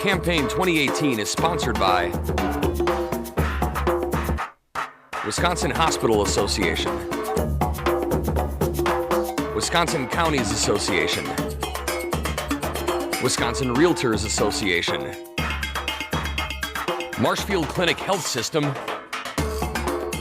Campaign 2018 is sponsored by Wisconsin Hospital Association, Wisconsin Counties Association, Wisconsin Realtors Association, Marshfield Clinic Health System,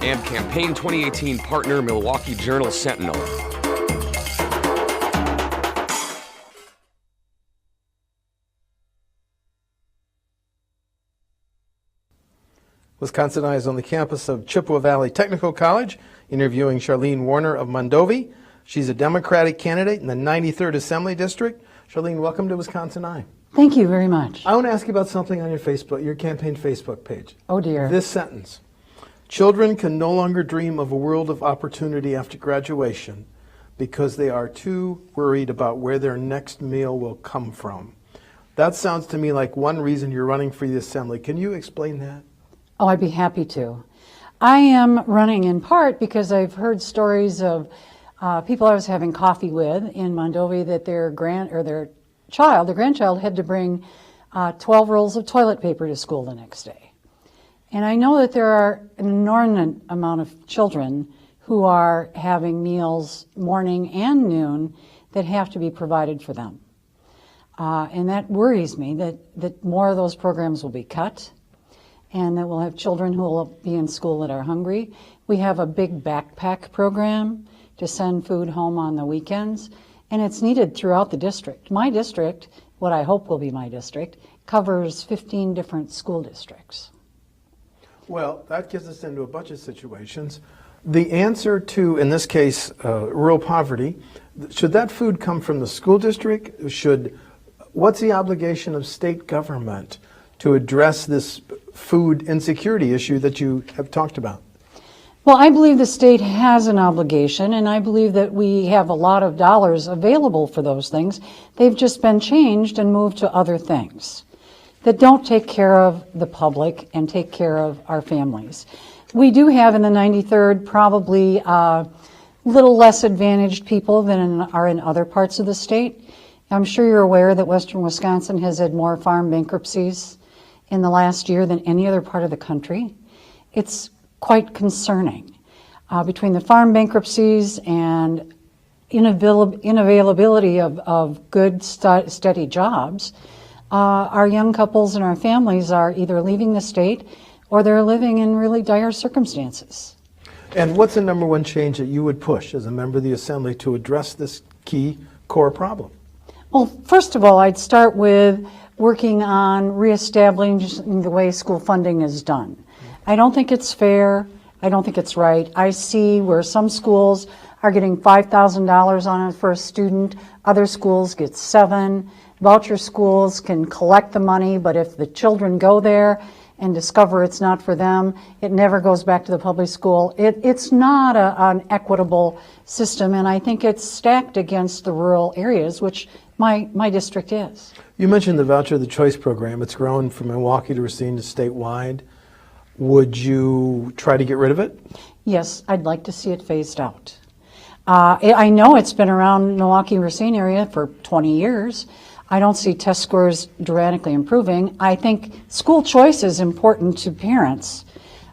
and Campaign 2018 partner Milwaukee Journal Sentinel. WisconsinEye is on the campus of Chippewa Valley Technical College, interviewing Charlene Warner of Mondovi. She's a Democratic candidate in the 93rd Assembly District. Charlene, welcome to WisconsinEye. Thank you very much. I want to ask you about something on your campaign Facebook page. Oh dear. This sentence: children can no longer dream of a world of opportunity after graduation because they are too worried about where their next meal will come from. That sounds to me like one reason you're running for the Assembly. Can you explain that? Oh, I'd be happy to. I am running in part because I've heard stories of people I was having coffee with in Mondovi that their grandchild had to bring 12 rolls of toilet paper to school the next day. And I know that there are an inordinate amount of children who are having meals morning and noon that have to be provided for them. And that worries me that more of those programs will be cut, and that we'll have children who will be in school that are hungry. We have a big backpack program to send food home on the weekends, and it's needed throughout the district. My district, what I hope will be my district, covers 15 different school districts. Well, that gets us into a bunch of situations. The answer to, in this case, rural poverty, should that food come from the school district? What's the obligation of state government to address this food insecurity issue that you have talked about? Well, I believe the state has an obligation, and I believe that we have a lot of dollars available for those things. They've just been changed and moved to other things that don't take care of the public and take care of our families. We do have in the 93rd probably little less advantaged people than are in other parts of the state. I'm sure you're aware that Western Wisconsin has had more farm bankruptcies in the last year than any other part of the country. It's quite concerning. Between the farm bankruptcies and unavailability of good, steady jobs, our young couples and our families are either leaving the state or they're living in really dire circumstances. And what's the number one change that you would push as a member of the Assembly to address this key core problem? Well, first of all, I'd start with working on reestablishing the way school funding is done. I don't think it's fair. I don't think it's right. I see where some schools are getting $5,000 on it for a student. Other schools get $7,000. Voucher schools can collect the money, but if the children go there and discover it's not for them, it never goes back to the public school. It's not an equitable system, and I think it's stacked against the rural areas, which my district is. You mentioned the Voucher of the Choice program. It's grown from Milwaukee to Racine to statewide. Would you try to get rid of it? Yes, I'd like to see it phased out. I know it's been around Milwaukee-Racine area for 20 years. I don't see test scores dramatically improving. I think school choice is important to parents.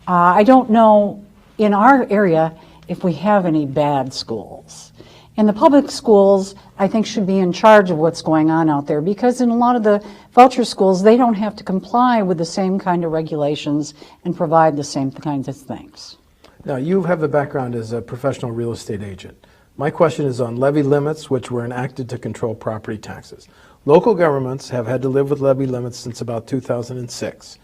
I don't know in our area if we have any bad schools. And the public schools, I think, should be in charge of what's going on out there, because in a lot of the voucher schools, they don't have to comply with the same kind of regulations and provide the same kinds of things. Now, you have a background as a professional real estate agent. My question is on levy limits, which were enacted to control property taxes. Local governments have had to live with levy limits since about 2006.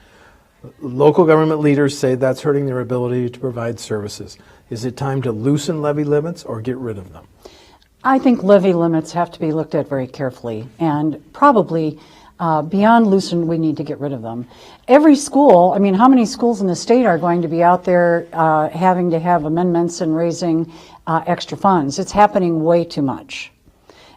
Local government leaders say that's hurting their ability to provide services. Is it time to loosen levy limits or get rid of them? I think levy limits have to be looked at very carefully, and probably beyond loosen, we need to get rid of them. Every school, I mean, how many schools in the state are going to be out there having to have amendments and raising extra funds? It's happening way too much.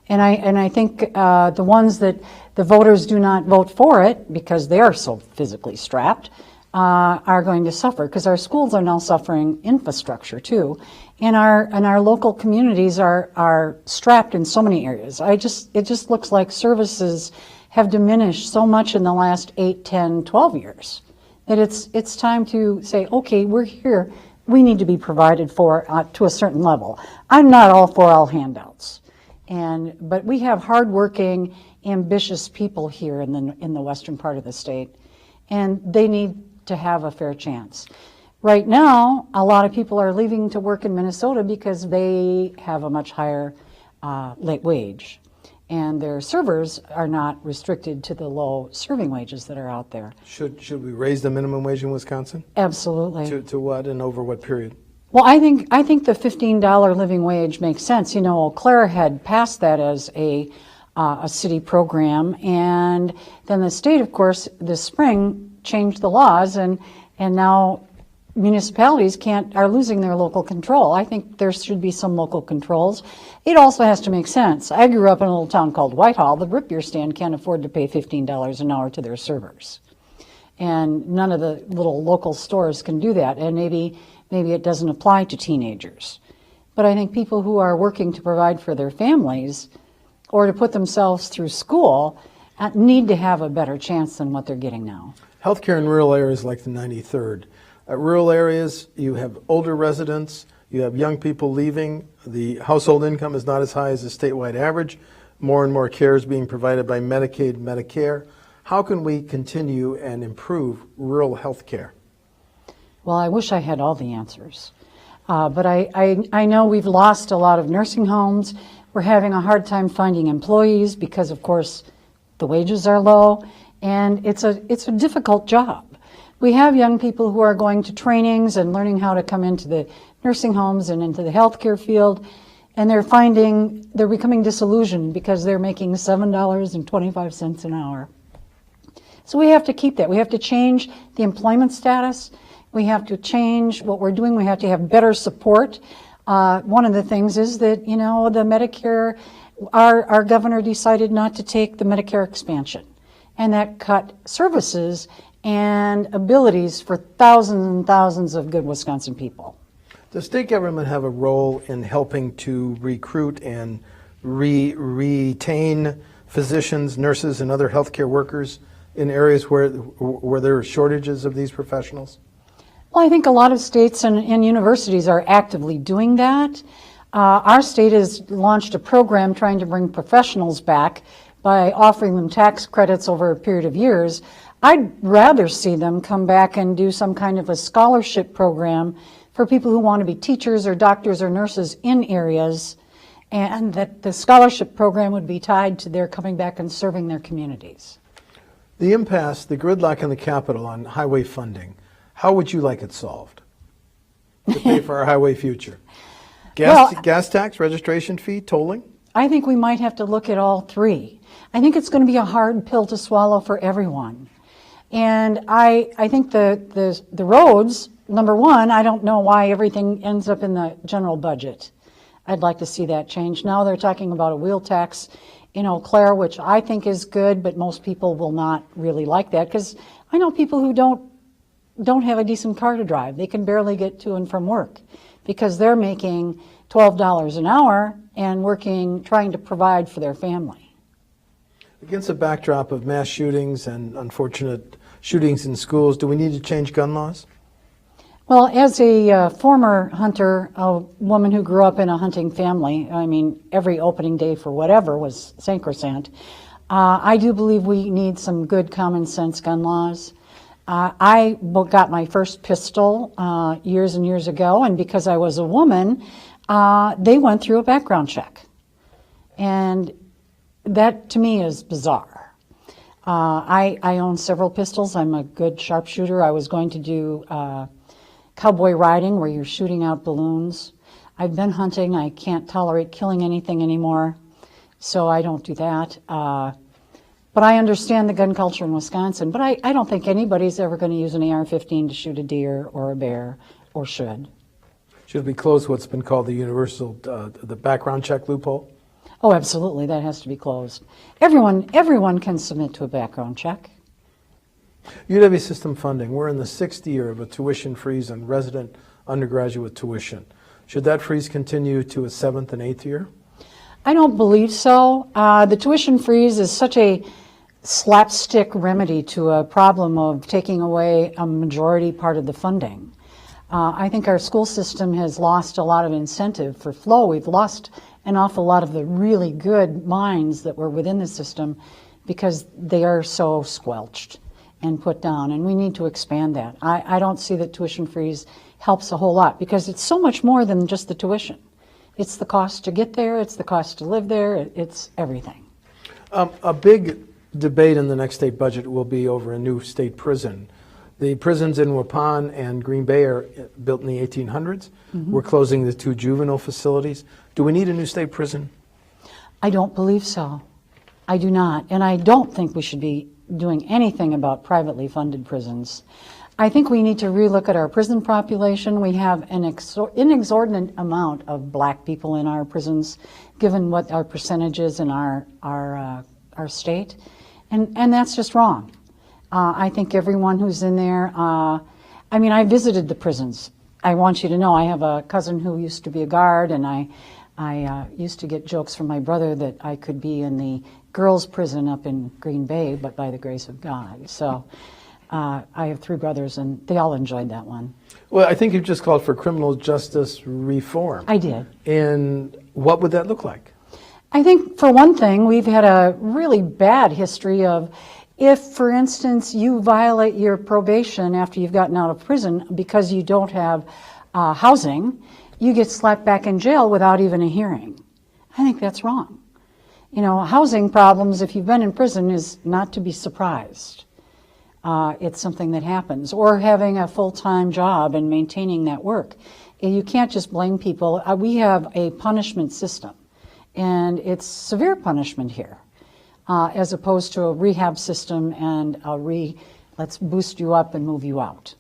And I think the ones that the voters do not vote for it because they are so physically strapped are going to suffer, because our schools are now suffering infrastructure too, and our local communities are strapped in so many areas. It just looks like services have diminished so much in the last 8, 10, 12 years that it's time to say, okay, we're here. We need to be provided for to a certain level. I'm not all for all handouts, but we have hardworking, ambitious people here in the western part of the state, and they need to have a fair chance. Right now, a lot of people are leaving to work in Minnesota because they have a much higher late wage, and their servers are not restricted to the low serving wages that are out there. Should we raise the minimum wage in Wisconsin? Absolutely. To what and over what period? Well, I think the $15 living wage makes sense. You know, Eau Claire had passed that as a city program, and then the state, of course, this spring changed the laws, and now municipalities are losing their local control. I think there should be some local controls. It also has to make sense. I grew up in a little town called Whitehall. The root beer stand can't afford to pay $15 an hour to their servers, and none of the little local stores can do that. And maybe it doesn't apply to teenagers, but I think people who are working to provide for their families or to put themselves through school need to have a better chance than what they're getting now. Healthcare in rural areas like the 93rd. Rural areas, you have older residents, you have young people leaving, the household income is not as high as the statewide average, more and more care is being provided by Medicaid, Medicare. How can we continue and improve rural health care? Well, I wish I had all the answers, but I know we've lost a lot of nursing homes. We're having a hard time finding employees because, of course, the wages are low, and it's a difficult job. We have young people who are going to trainings and learning how to come into the nursing homes and into the healthcare field, and they're becoming disillusioned because they're making $7.25 an hour. So we have to keep that. We have to change the employment status. We have to change what we're doing. We have to have better support. One of the things is that, you know, the Medicare, our governor decided not to take the Medicare expansion, and that cut services and abilities for thousands and thousands of good Wisconsin people. Does state government have a role in helping to recruit and retain physicians, nurses, and other healthcare workers in areas where there are shortages of these professionals? Well, I think a lot of states and universities are actively doing that. Our state has launched a program trying to bring professionals back by offering them tax credits over a period of years. I'd rather see them come back and do some kind of a scholarship program for people who want to be teachers or doctors or nurses in areas, and that the scholarship program would be tied to their coming back and serving their communities. The impasse, the gridlock in the Capitol on highway funding, how would you like it solved to pay for our highway future? Gas tax, registration fee, tolling? I think we might have to look at all three. I think it's going to be a hard pill to swallow for everyone. And I think the roads, number one, I don't know why everything ends up in the general budget. I'd like to see that change. Now they're talking about a wheel tax in Eau Claire, which I think is good, but most people will not really like that, because I know people who don't have a decent car to drive. They can barely get to and from work because they're making $12 an hour and trying to provide for their family. Against a backdrop of mass shootings and unfortunate shootings in schools, do we need to change gun laws? Well, as a former hunter, a woman who grew up in a hunting family, I mean, every opening day for whatever was sacrosanct, I do believe we need some good common sense gun laws. I got my first pistol years and years ago, and because I was a woman, they went through a background check. And that, to me, is bizarre. I own several pistols. I'm a good sharpshooter. I was going to do cowboy riding, where you're shooting out balloons. I've been hunting. I can't tolerate killing anything anymore, so I don't do that. But I understand the gun culture in Wisconsin, but I don't think anybody's ever going to use an AR-15 to shoot a deer or a bear, or should. Should we close what's been called the universal, the background check loophole? Oh, absolutely. That has to be closed. Everyone can submit to a background check. UW system funding. We're in the 6th year of a tuition freeze on resident undergraduate tuition. Should that freeze continue to a 7th and 8th year? I don't believe so. The tuition freeze is such a slapstick remedy to a problem of taking away a majority part of the funding. I think our school system has lost a lot of incentive for flow. We've lost an awful lot of the really good minds that were within the system because they are so squelched and put down, and we need to expand that. I don't see that tuition freeze helps a whole lot because it's so much more than just the tuition. It's the cost to get there, it's the cost to live there, it's everything. A big debate in the next state budget will be over a new state prison. The prisons in Waupun and Green Bay are built in the 1800s. Mm-hmm. We're closing the 2 juvenile facilities. Do we need a new state prison? I don't believe so. I do not. And I don't think we should be doing anything about privately funded prisons. I think we need to relook at our prison population. We have an inexorbitant amount of black people in our prisons, given what our percentage is in our state. And that's just wrong. I think everyone who's in there, I visited the prisons. I want you to know I have a cousin who used to be a guard, and I used to get jokes from my brother that I could be in the girls' prison up in Green Bay, but by the grace of God. So I have 3 brothers, and they all enjoyed that one. Well, I think you just called for criminal justice reform. I did. And what would that look like? I think, for one thing, we've had a really bad history of if, for instance, you violate your probation after you've gotten out of prison because you don't have housing, you get slapped back in jail without even a hearing. I think that's wrong. You know, housing problems, if you've been in prison, is not to be surprised. It's something that happens. Or having a full-time job and maintaining that work. You can't just blame people. We have a punishment system, and it's severe punishment here. As opposed to a rehab system and let's boost you up and move you out.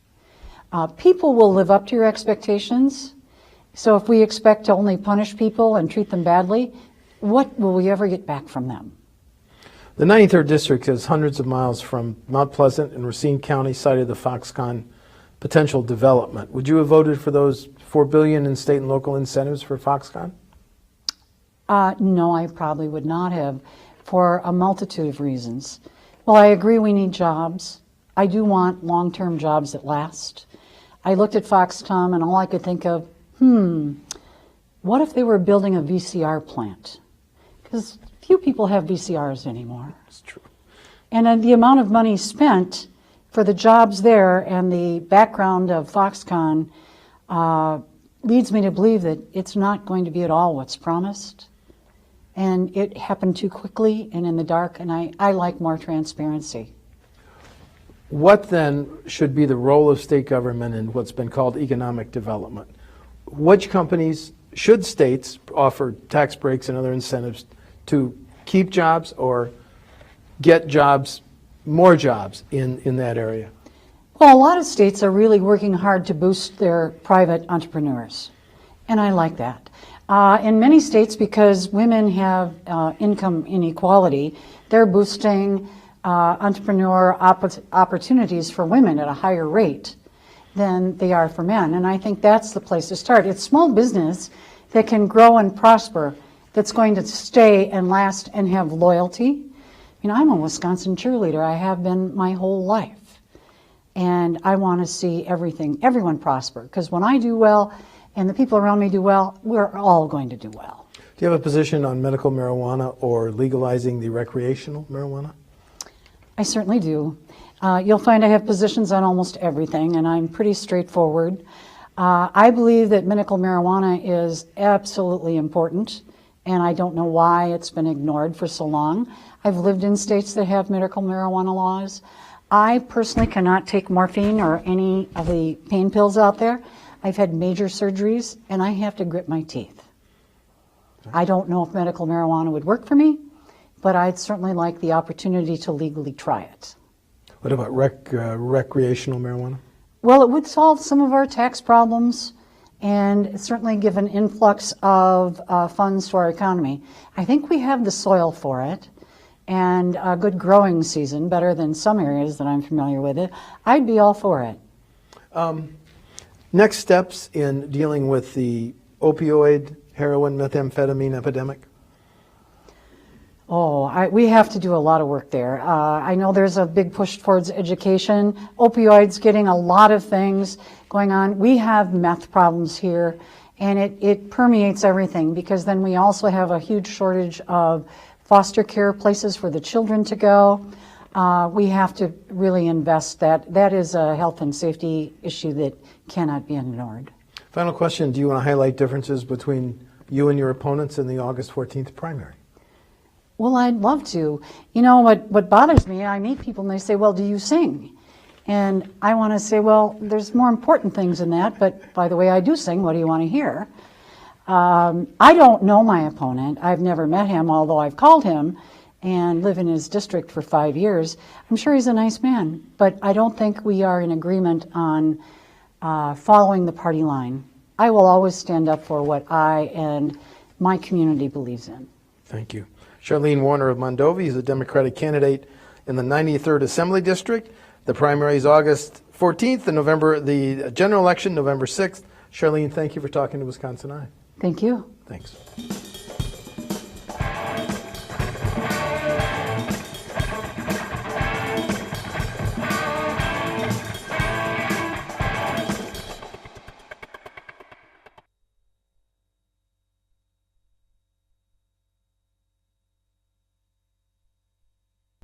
People will live up to your expectations. So if we expect to only punish people and treat them badly, what will we ever get back from them? The 93rd District is hundreds of miles from Mount Pleasant and Racine County, site of the Foxconn potential development. Would you have voted for those $4 billion in state and local incentives for Foxconn? No, I probably would not have, for a multitude of reasons. Well, I agree we need jobs. I do want long-term jobs that last. I looked at Foxconn and all I could think of, what if they were building a VCR plant? Because few people have VCRs anymore. That's true. And the amount of money spent for the jobs there and the background of Foxconn leads me to believe that it's not going to be at all what's promised. And it happened too quickly and in the dark, and I like more transparency. What then should be the role of state government in what's been called economic development? Which companies should states offer tax breaks and other incentives to keep jobs or get jobs, more jobs in that area? Well, a lot of states are really working hard to boost their private entrepreneurs, and I like that. In many states, because women have income inequality, they're boosting entrepreneur opportunities for women at a higher rate than they are for men. And I think that's the place to start. It's small business that can grow and prosper, that's going to stay and last and have loyalty. You know, I'm a Wisconsin cheerleader. I have been my whole life. And I want to see everyone prosper. Because when I do well, and the people around me do well, we're all going to do well. Do you have a position on medical marijuana or legalizing the recreational marijuana? I certainly do. You'll find I have positions on almost everything, and I'm pretty straightforward. I believe that medical marijuana is absolutely important, and I don't know why it's been ignored for so long. I've lived in states that have medical marijuana laws. I personally cannot take morphine or any of the pain pills out there. I've had major surgeries, and I have to grit my teeth. I don't know if medical marijuana would work for me, but I'd certainly like the opportunity to legally try it. What about recreational marijuana? Well, it would solve some of our tax problems and certainly give an influx of funds to our economy. I think we have the soil for it and a good growing season, better than some areas that I'm familiar with it. I'd be all for it. Next steps in dealing with the opioid, heroin, methamphetamine epidemic? We have to do a lot of work there. I know there's a big push towards education. Opioids getting a lot of things going on. We have meth problems here, and it permeates everything, because then we also have a huge shortage of foster care places for the children to go. We have to really invest that. That is a health and safety issue that cannot be ignored. Final question, do you want to highlight differences between you and your opponents in the August 14th primary? Well, I'd love to. You know, what bothers me, I meet people and they say, well, do you sing? And I want to say, well, there's more important things than that, but by the way, I do sing. What do you want to hear? I don't know my opponent. I've never met him, although I've called him and live in his district for 5 years. I'm sure he's a nice man, but I don't think we are in agreement on following the party line. I will always stand up for what I and my community believes in. Thank you. Charlene Warner of Mondovi is a Democratic candidate in the 93rd Assembly District. The primary is August 14th, the general election November 6th. Charlene, thank you for talking to WisconsinEye. Thank you. Thanks.